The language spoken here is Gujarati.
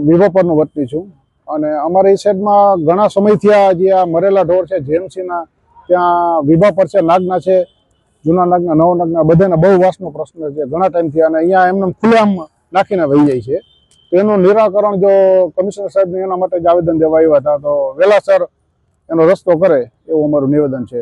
વિભા પરનો વતની છું અને અમારી સાઈડમાં ઘણા સમયથી જે આ મરેલા ઢોર છે જેમસીના ત્યાં વિભા પર છે, નાગના છે, જૂના નાગના, નવા નાગના, બધાના બહુ વાસનો પ્રશ્ન છે ઘણા ટાઈમથી, અને અહીંયા એમને ખુલ્લેઆમ નાખીને વહી જાય છે. તો એનું નિરાકરણ જો કમિશનર સાહેબને એના માટે જ આવેદન દેવા આવ્યા હતા તો વહેલાસર એનો રસ્તો કરે એવું અમારું નિવેદન છે.